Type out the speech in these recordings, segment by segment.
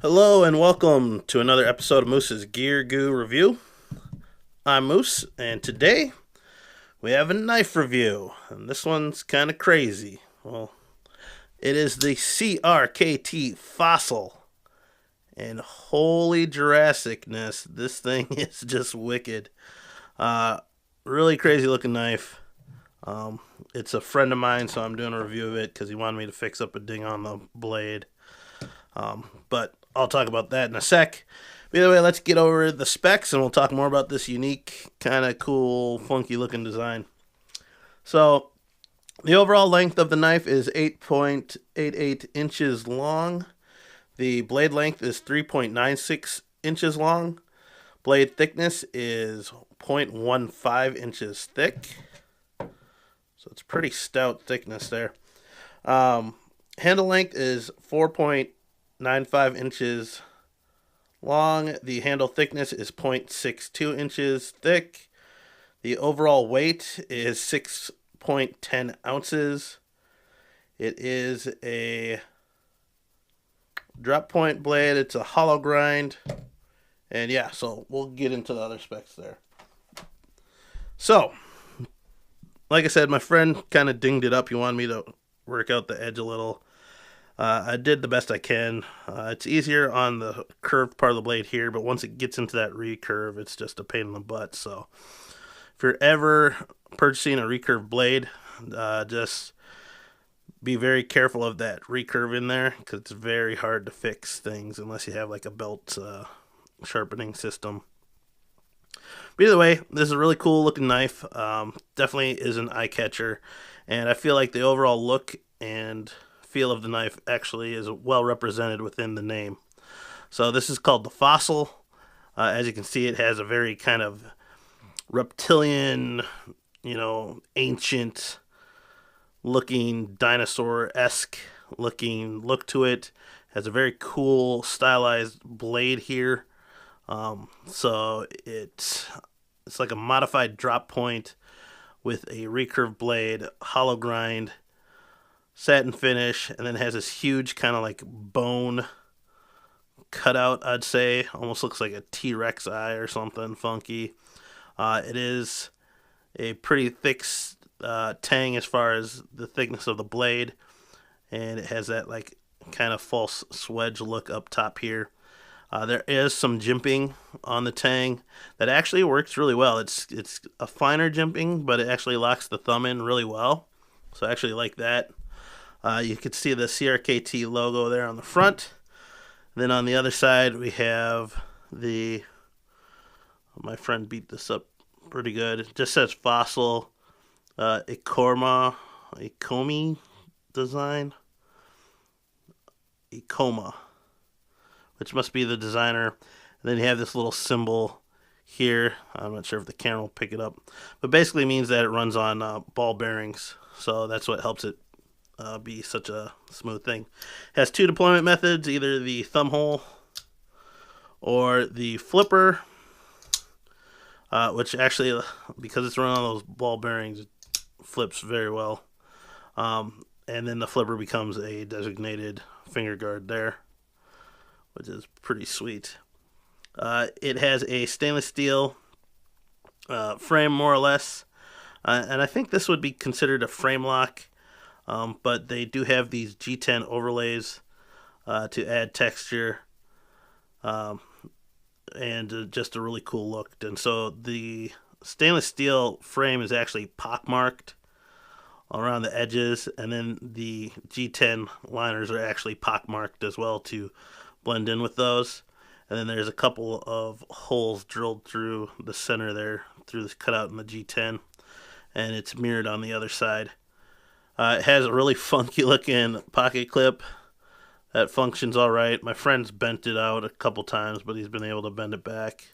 Hello and welcome to another episode of Moose's Gear Goo Review. I'm Moose, and today we have a knife review, and this one's kind of crazy. Well, it is the CRKT Fossil, and holy Jurassicness, this thing is just wicked. Uh, Really crazy looking knife. It's a friend of mine, so I'm doing a review of it because he wanted me to fix up a ding on the blade. But I'll talk about that in a sec. But either way, let's get over the specs and we'll talk more about this unique, kind of cool, funky looking design. So, the overall length of the knife is 8.88 inches long. The blade length is 3.96 inches long. Blade thickness is 0.15 inches thick. So it's pretty stout thickness there. Handle length is 4.95 inches long. The handle thickness is 0.62 inches thick. The overall weight is 6.10 ounces. It is a drop point blade. It's a hollow grind. And yeah, so we'll get into the other specs there. So, like I said, my friend kind of dinged it up. He wanted me to work out the edge a little. I did the best I can. It's easier on the curved part of the blade here, but once it gets into that recurve, it's just a pain in the butt. So if you're ever purchasing a recurve blade, just be very careful of that recurve in there because it's very hard to fix things unless you have like a belt sharpening system. But either way, this is a really cool looking knife. Definitely is an eye catcher, and I feel like the overall look and feel of the knife actually is well represented within the name. So this is called the Fossil. As you can see, it has a very kind of reptilian, ancient looking dinosaur-esque looking look to it. Has a very cool stylized blade here. So it's like a modified drop point with a recurve blade, hollow grind, satin finish, and then has this huge kind of like bone cutout, I'd say. Almost looks like a T-Rex eye or something funky. It is a pretty thick tang as far as the thickness of the blade, and it has that like kind of false swedge look up top here. There is some jimping on the tang that actually works really well. It's a finer jimping, but it actually locks the thumb in really well. So I actually like that. You can see the CRKT logo there on the front. Then on the other side we have my friend beat this up pretty good. It just says Fossil Ikomi design. Ikoma, which must be the designer. And then you have this little symbol here. I'm not sure if the camera will pick it up, but basically means that it runs on ball bearings. So that's what helps it be such a smooth thing. It has two deployment methods, either the thumb hole or the flipper, which actually, because it's running on those ball bearings, it flips very well. And then the flipper becomes a designated finger guard there, which is pretty sweet. It has a stainless steel frame, more or less, and I think this would be considered a frame lock, but they do have these G10 overlays to add texture and just a really cool look. And so the stainless steel frame is actually pockmarked around the edges, and then the G10 liners are actually pockmarked as well to blend in with those. And then there's a couple of holes drilled through the center there, through the cutout in the G10, and it's mirrored on the other side. It has a really funky looking pocket clip that functions all right. My friend's bent it out a couple times, but he's been able to bend it back.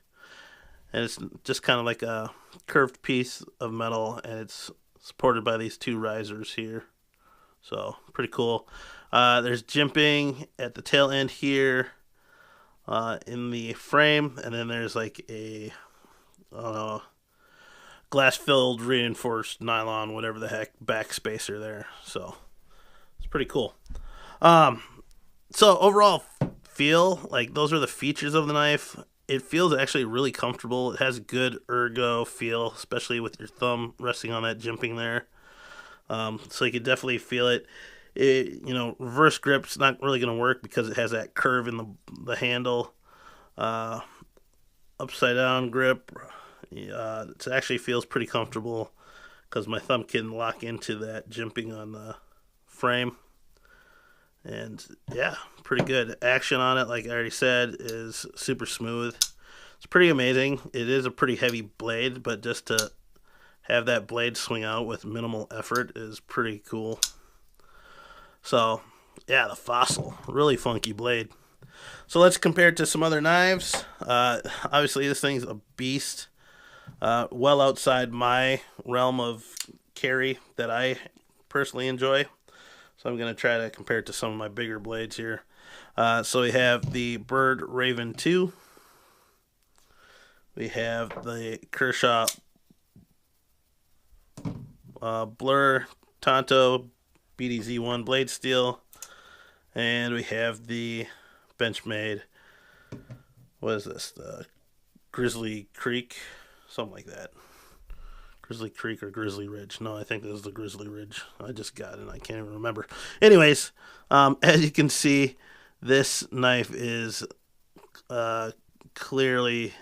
And it's just kind of like a curved piece of metal, and it's supported by these two risers here. So, pretty cool. There's jimping at the tail end here in the frame, and then there's like a, I don't know, glass-filled reinforced nylon, whatever the heck, back spacer there. So, it's pretty cool. So, overall feel, like those are the features of the knife. It feels actually really comfortable. It has a good ergo feel, especially with your thumb resting on that jimping there. So you can definitely feel it. Reverse grip's not really going to work because it has that curve in the handle. Upside down grip, it actually feels pretty comfortable because my thumb can lock into that jimping on the frame. And yeah, pretty good. Action on it, like I already said, is super smooth. It's pretty amazing. It is a pretty heavy blade, but just to have that blade swing out with minimal effort is pretty cool. So yeah, the Fossil, really funky blade. So let's compare it to some other knives. Obviously, this thing's a beast. Well outside my realm of carry that I personally enjoy. So I'm going to try to compare it to some of my bigger blades here. So we have the Bird Raven 2. We have the Kershaw Blur Tonto BDZ1 blade steel. And we have the Benchmade, what is this? The Grizzly Creek, something like that. Grizzly Creek or Grizzly Ridge. No, I think this is the Grizzly Ridge. I just got it and I can't even remember. Anyways, as you can see, this knife is clearly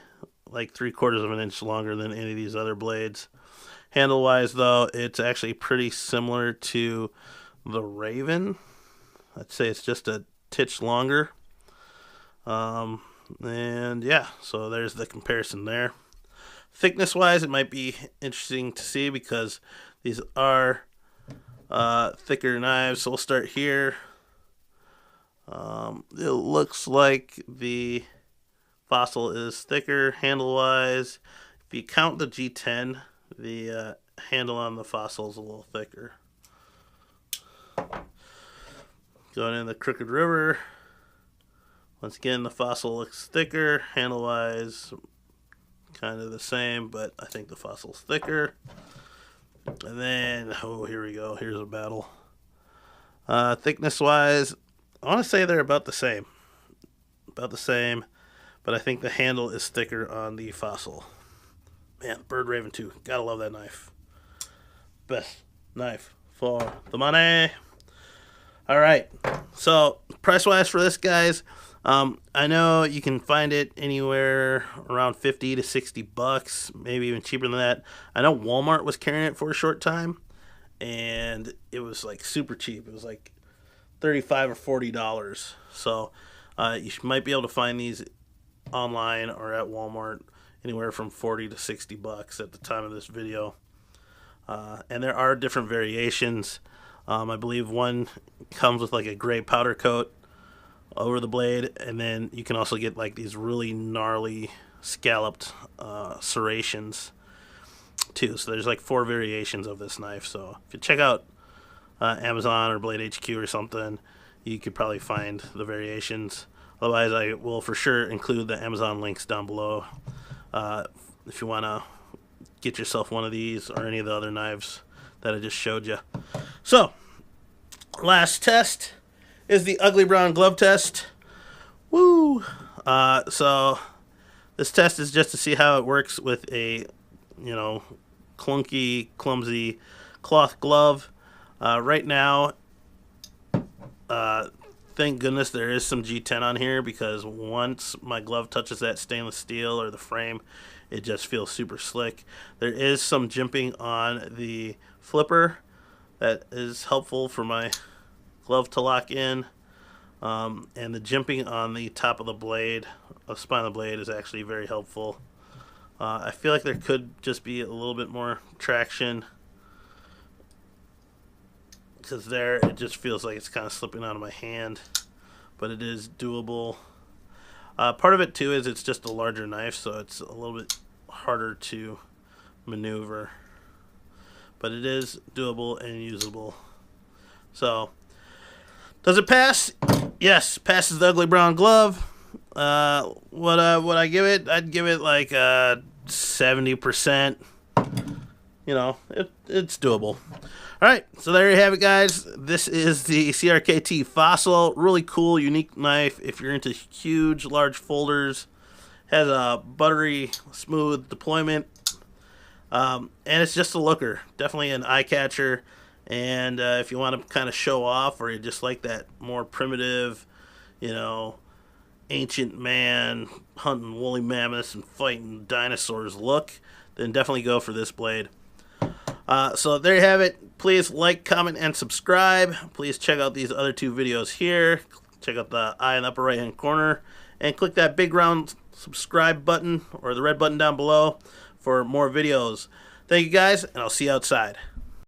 like 3/4 of an inch longer than any of these other blades. Handle-wise, though, it's actually pretty similar to the Raven. I'd say it's just a titch longer. And yeah, so there's the comparison there. Thickness wise, it might be interesting to see because these are thicker knives. So we'll start here. It looks like the Fossil is thicker handle wise. If you count the G10, the handle on the Fossil is a little thicker. Going in the Crooked River. Once again, the Fossil looks thicker. Handle-wise, kind of the same, but I think the Fossil's thicker. And then, here we go. Here's a battle. Thickness-wise, I want to say they're about the same. About the same, but I think the handle is thicker on the Fossil. Man, Bird Raven 2. Gotta love that knife. Best knife for the money. All right. So, price-wise for this, guys, I know you can find it anywhere around $50 to $60, maybe even cheaper than that. I know Walmart was carrying it for a short time, and it was like super cheap. It was like $35 or $40. So you might be able to find these online or at Walmart anywhere from $40 to $60 at the time of this video. And there are different variations. I believe one comes with like a gray powder coat over the blade, and then you can also get like these really gnarly scalloped serrations too. So there's like 4 variations of this knife. So if you check out Amazon or Blade HQ or something, you could probably find the variations. Otherwise, I will for sure include the Amazon links down below if you want to get yourself one of these or any of the other knives that I just showed you. So, last test is the ugly brown glove test. Woo! So, this test is just to see how it works with a, clunky, clumsy cloth glove. Right now, thank goodness there is some G10 on here, because once my glove touches that stainless steel or the frame, it just feels super slick. There is some jimping on the flipper that is helpful for my glove to lock in. And the jimping on the top of the blade, the spine of the blade, is actually very helpful. I feel like there could just be a little bit more traction, because there it just feels like it's kind of slipping out of my hand, but it is doable. Part of it too is it's just a larger knife, so it's a little bit harder to maneuver, but it is doable and usable. So, does it pass? Yes, passes the ugly brown glove. What I give it? I'd give it like 70%. It's doable. Alright, so there you have it, guys. This is the CRKT Fossil. Really cool, unique knife if you're into huge, large folders. Has a buttery, smooth deployment. And it's just a looker. Definitely an eye catcher. And if you want to kind of show off, or you just like that more primitive, you know, ancient man hunting woolly mammoths and fighting dinosaurs look, then definitely go for this blade. So there you have it. Please like, comment, and subscribe. Please check out these other two videos here. Check out the eye in the upper right hand corner. And click that big round subscribe button or the red button down below for more videos. Thank you guys, and I'll see you outside.